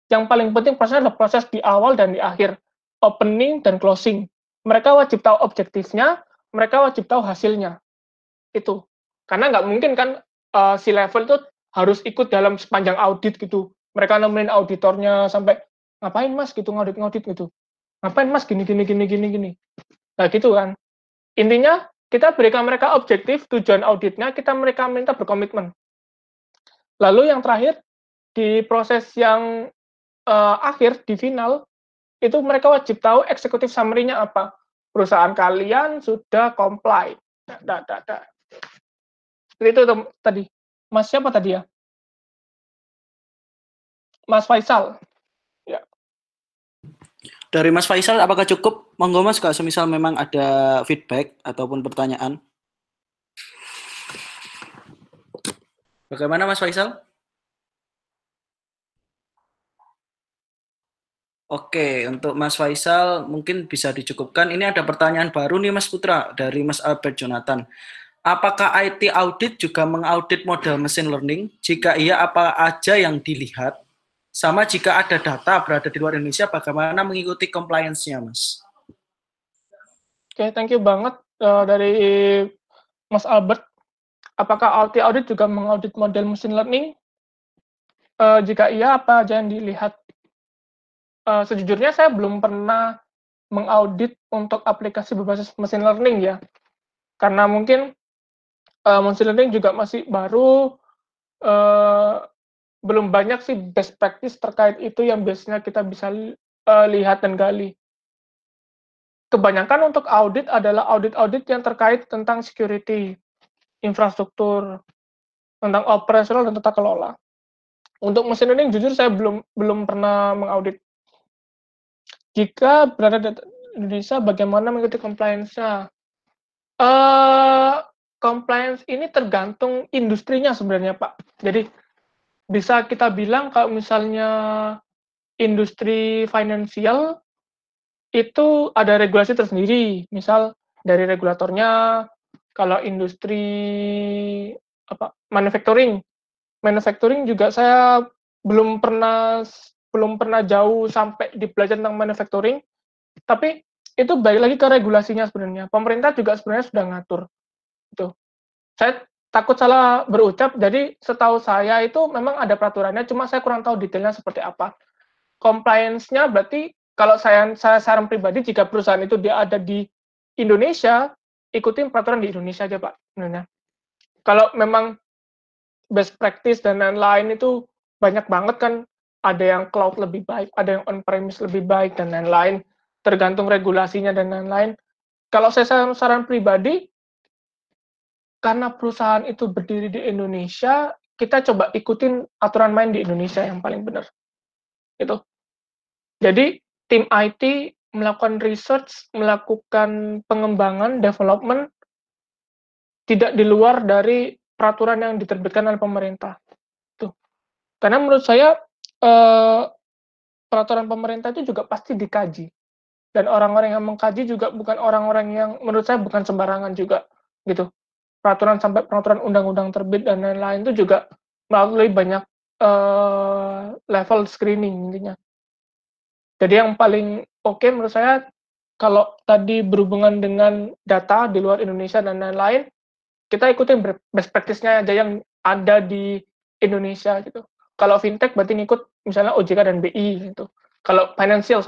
Yang paling penting prosesnya adalah proses di awal dan di akhir. Opening dan closing. Mereka wajib tahu objektifnya, mereka wajib tahu hasilnya. Itu. Karena nggak mungkin kan C-level itu harus ikut dalam sepanjang audit gitu. Mereka nemenin auditornya sampai, ngapain mas gitu, ngaudit-ngaudit gitu. Ngapain mas gini. Nah gitu kan. Intinya, kita berikan mereka objektif, tujuan auditnya, mereka minta berkomitmen. Lalu yang terakhir, di proses yang akhir, di final, itu mereka wajib tahu eksekutif summary-nya apa. Perusahaan kalian sudah comply. Itu tadi. Mas siapa tadi ya? Mas Faisal. Ya. Dari Mas Faisal, apakah cukup? Monggo Mas, kalau semisal memang ada feedback ataupun pertanyaan. Bagaimana Mas Faisal? Oke, untuk Mas Faisal mungkin bisa dicukupkan. Ini ada pertanyaan baru nih Mas Putra dari Mas Albert Jonathan. Apakah IT audit juga mengaudit model machine learning? Jika iya, apa aja yang dilihat? Sama jika ada data berada di luar Indonesia, bagaimana mengikuti compliance-nya, Mas? Oke, thank you banget dari Mas Albert. Apakah IT audit juga mengaudit model machine learning? Jika iya, apa aja yang dilihat? Sejujurnya saya belum pernah mengaudit untuk aplikasi berbasis machine learning ya, karena mungkin machine learning juga masih baru, belum banyak sih best practice terkait itu yang biasanya kita bisa lihat dan gali. Kebanyakan untuk audit adalah audit-audit yang terkait tentang security, infrastruktur, tentang operasional dan tata kelola. Untuk machine learning jujur saya belum pernah mengaudit. Jika berada di Indonesia, bagaimana mengikuti compliance-nya? Compliance ini tergantung industrinya sebenarnya, Pak. Jadi, bisa kita bilang kalau misalnya industri finansial, itu ada regulasi tersendiri. Misal, dari regulatornya, kalau industri manufacturing juga saya belum pernah jauh sampai di belajar tentang manufacturing, tapi itu balik lagi ke regulasinya sebenarnya. Pemerintah juga sebenarnya sudah ngatur. Itu. Saya takut salah berucap, jadi setahu saya itu memang ada peraturannya, cuma saya kurang tahu detailnya seperti apa. Compliance-nya berarti kalau saya saran pribadi, jika perusahaan itu dia ada di Indonesia, ikutin peraturan di Indonesia aja, Pak. Sebenarnya. Kalau memang best practice dan lain-lain itu banyak banget kan, ada yang cloud lebih baik, ada yang on-premise lebih baik, dan lain-lain, tergantung regulasinya dan lain-lain. Kalau saya saran pribadi, karena perusahaan itu berdiri di Indonesia, kita coba ikutin aturan main di Indonesia yang paling benar. Itu. Jadi, tim IT melakukan research, melakukan pengembangan, development, tidak di luar dari peraturan yang diterbitkan oleh pemerintah. Tuh. Karena menurut saya peraturan pemerintah itu juga pasti dikaji. Dan orang-orang yang mengkaji juga bukan orang-orang yang menurut saya bukan sembarangan juga gitu. Peraturan sampai peraturan undang-undang terbit dan lain-lain itu juga melalui banyak level screening intinya. Jadi yang paling oke menurut saya kalau tadi berhubungan dengan data di luar Indonesia dan lain-lain, kita ikutin best practice-nya aja yang ada di Indonesia gitu. Kalau fintech berarti ngikut misalnya OJK dan BI gitu. Kalau financial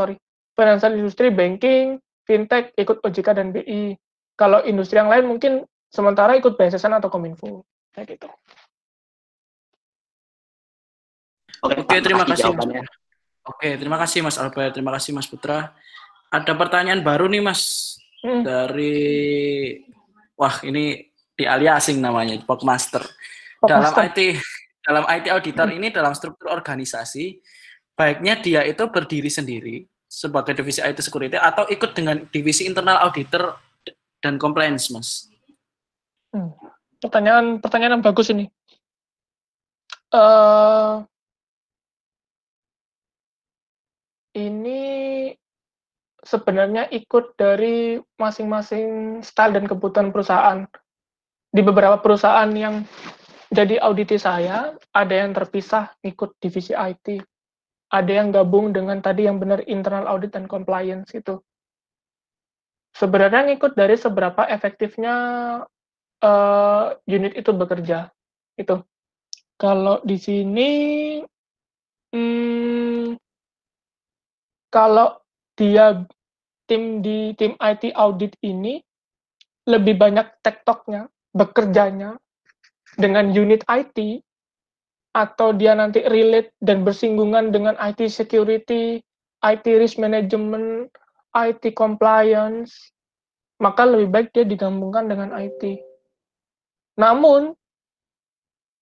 industry, banking, fintech ikut OJK dan BI. Kalau industri yang lain mungkin sementara ikut BSSN atau Kominfo kayak gitu. Oke, terima kasih jawabannya. Oke, terima kasih Mas Albert, terima kasih Mas Putra. Ada pertanyaan baru nih Mas dari ini di aliasing namanya, Pokmaster. Dalam IT auditor ini dalam struktur organisasi, baiknya dia itu berdiri sendiri sebagai divisi IT security atau ikut dengan divisi internal auditor dan compliance, Mas. Pertanyaan yang bagus ini. Ini sebenarnya ikut dari masing-masing style dan kebutuhan perusahaan. Di beberapa perusahaan yang jadi auditi saya, ada yang terpisah ikut divisi IT, ada yang gabung dengan tadi yang benar internal audit dan compliance itu. Sebenarnya ngikut dari seberapa efektifnya unit itu bekerja. Itu. Kalau di sini, kalau dia tim IT audit ini lebih banyak tektoknya, bekerjanya dengan unit IT, atau dia nanti relate dan bersinggungan dengan IT security, IT risk management, IT compliance, maka lebih baik dia digabungkan dengan IT. Namun,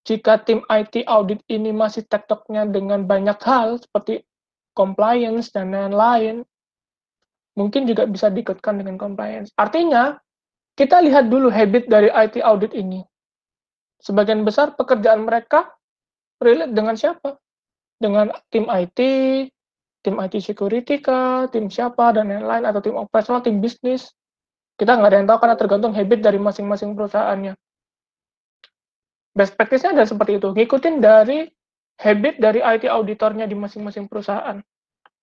jika tim IT audit ini masih tektoknya dengan banyak hal, seperti compliance dan lain-lain, mungkin juga bisa diikutkan dengan compliance. Artinya, kita lihat dulu habit dari IT audit ini. Sebagian besar pekerjaan mereka relate dengan siapa? Dengan tim IT security kah, tim siapa, dan lain-lain, atau tim operasional, tim bisnis. Kita nggak ada yang tahu karena tergantung habit dari masing-masing perusahaannya. Best practice-nya adalah seperti itu, ngikutin dari habit dari IT auditornya di masing-masing perusahaan.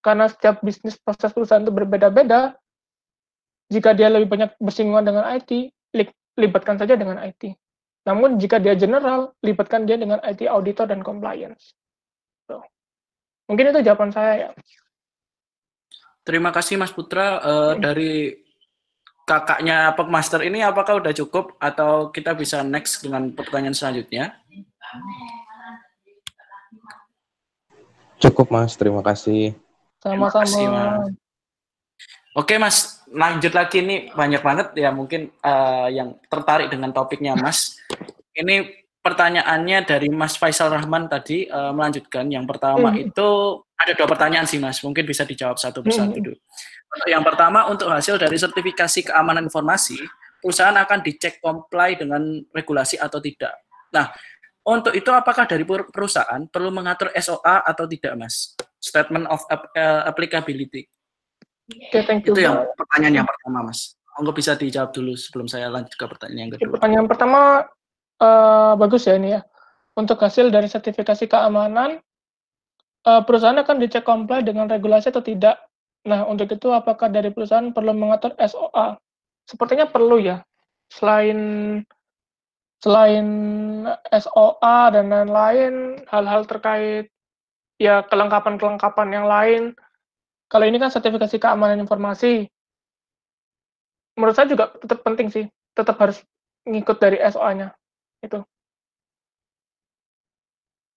Karena setiap bisnis proses perusahaan itu berbeda-beda, jika dia lebih banyak bersinggungan dengan IT, libatkan saja dengan IT. Namun jika dia general, libatkan dia dengan IT auditor dan compliance. So, mungkin itu jawaban saya ya. Terima kasih Mas Putra. Dari kakaknya Pokmaster ini apakah udah cukup atau kita bisa next dengan pertanyaan selanjutnya? Cukup Mas, terima kasih. Sama-sama. Oke Mas, lanjut lagi nih, banyak banget ya mungkin yang tertarik dengan topiknya Mas. Ini pertanyaannya dari Mas Faisal Rahman tadi, melanjutkan. Yang pertama itu ada 2 pertanyaan sih Mas, mungkin bisa dijawab satu persatu dulu. Yang pertama, untuk hasil dari sertifikasi keamanan informasi, perusahaan akan dicek comply dengan regulasi atau tidak. Nah, untuk itu apakah dari perusahaan perlu mengatur SOA atau tidak Mas? Statement of applicability. Okay, thank you. Itu yang pertanyaan yang pertama, Mas. Monggo bisa dijawab dulu sebelum saya lanjut ke pertanyaan yang kedua. Pertanyaan pertama bagus ya ini ya. Untuk hasil dari sertifikasi keamanan, perusahaan akan dicek comply dengan regulasi atau tidak. Nah, untuk itu apakah dari perusahaan perlu mengatur SOA? Sepertinya perlu ya. Selain SOA dan lain-lain, hal-hal terkait ya kelengkapan-kelengkapan yang lain. Kalau ini kan sertifikasi keamanan informasi, menurut saya juga tetap penting sih, tetap harus ngikut dari SOA-nya. Itu.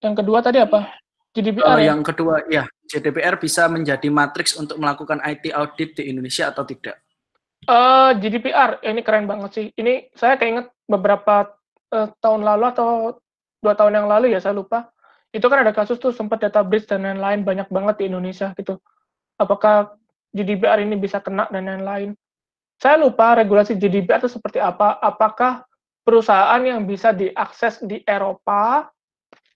Yang kedua tadi apa? GDPR ya? Yang kedua, ya, GDPR bisa menjadi matriks untuk melakukan IT audit di Indonesia atau tidak? GDPR, ini keren banget sih. Ini saya keinget beberapa tahun lalu atau 2 tahun yang lalu ya, saya lupa. Itu kan ada kasus tuh sempat data breach dan lain-lain banyak banget di Indonesia gitu. Apakah GDPR ini bisa kena dan lain-lain? Saya lupa regulasi GDPR itu seperti apa. Apakah perusahaan yang bisa diakses di Eropa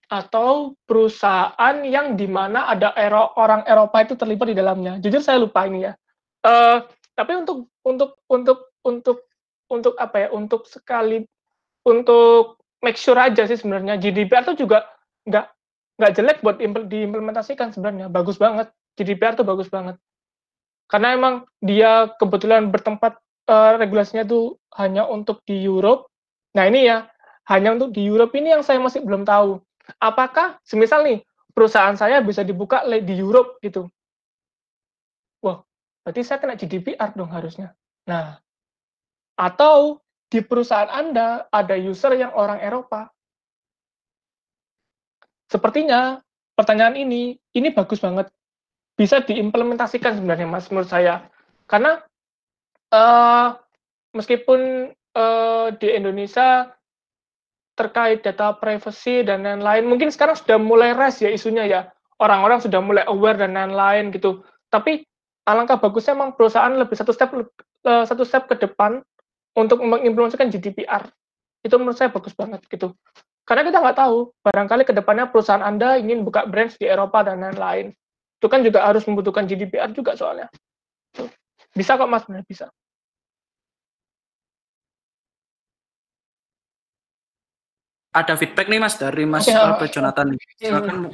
atau perusahaan yang di mana ada orang Eropa itu terlibat di dalamnya. Jujur saya lupa ini ya. Tapi untuk apa ya? Untuk make sure aja sih sebenarnya GDPR tuh juga nggak nggak jelek buat diimplementasikan sebenarnya. Bagus banget. GDPR tuh bagus banget. Karena emang dia kebetulan bertempat regulasinya tuh hanya untuk di Europe. Nah ini ya, hanya untuk di Europe ini yang saya masih belum tahu. Apakah semisal nih perusahaan saya bisa dibuka di Europe gitu? Wah, berarti saya kena GDPR dong harusnya. Nah, atau di perusahaan Anda ada user yang orang Eropa. Sepertinya pertanyaan ini bagus banget. Bisa diimplementasikan sebenarnya Mas menurut saya. Karena meskipun di Indonesia terkait data privacy dan lain-lain, mungkin sekarang sudah mulai rise ya isunya ya. Orang-orang sudah mulai aware dan lain-lain gitu. Tapi alangkah bagusnya memang perusahaan lebih satu step ke depan untuk mengimplementasikan GDPR. Itu menurut saya bagus banget gitu. Karena kita nggak tahu, barangkali ke depannya perusahaan Anda ingin buka branch di Eropa dan lain-lain. Itu kan juga harus membutuhkan GDPR juga soalnya. Bisa kok Mas, benar bisa. Ada feedback nih Mas dari Mas Albert Jonathan. Silakan.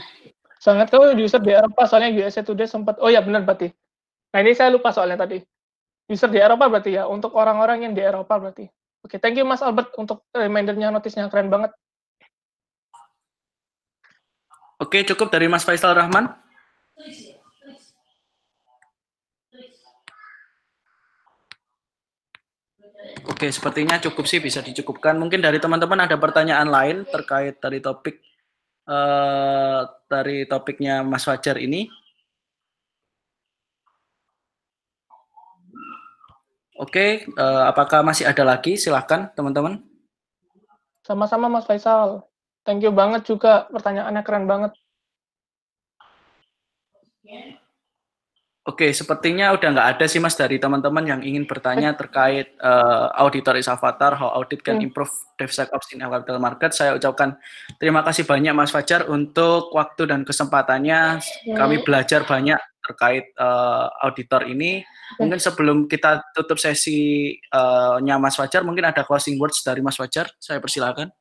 Sangat kalau user di Eropa, soalnya USA Today sempat, oh ya benar berarti. Nah ini saya lupa soalnya tadi. User di Eropa berarti ya, untuk orang-orang yang di Eropa berarti. Oke, thank you Mas Albert untuk remindernya, notisnya keren banget. Oke, cukup dari Mas Faisal Rahman. Oke, sepertinya cukup sih, bisa dicukupkan. Mungkin dari teman-teman ada pertanyaan lain terkait dari topiknya Mas Fajar ini. Oke, apakah masih ada lagi? Silahkan teman-teman. Sama-sama Mas Faisal. Thank you banget juga, pertanyaannya keren banget. Oke, sepertinya udah nggak ada sih Mas dari teman-teman yang ingin bertanya terkait auditor is avatar, how audit can improve DevSecOps in capital market. Saya ucapkan terima kasih banyak Mas Fajar untuk waktu dan kesempatannya. Kami belajar banyak terkait auditor ini. Mungkin sebelum kita tutup sesi-nya Mas Fajar, mungkin ada closing words dari Mas Fajar. Saya persilakan.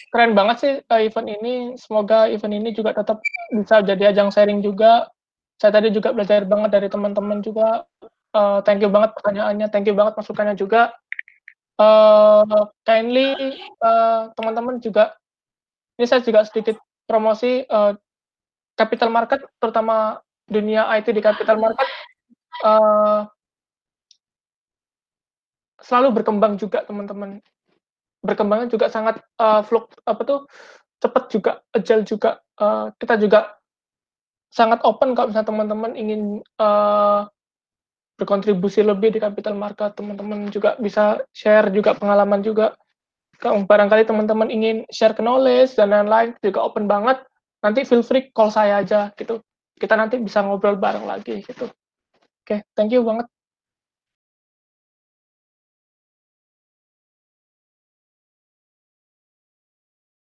Keren banget sih event ini. Semoga event ini juga tetap bisa jadi ajang sharing juga. Saya tadi juga belajar banget dari teman-teman juga. Thank you banget pertanyaannya, thank you banget masukannya juga. Kindly teman-teman juga, ini saya juga sedikit promosi capital market, terutama dunia IT di capital market selalu berkembang juga teman-teman. Berkembangnya juga sangat cepat juga, agile juga. Kita juga sangat open kalau misalnya teman-teman ingin berkontribusi lebih di capital market, teman-teman juga bisa share juga pengalaman juga. Kalau barangkali teman-teman ingin share knowledge dan lain-lain, juga open banget. Nanti feel free call saya aja gitu. Kita nanti bisa ngobrol bareng lagi gitu. Oke, thank you banget.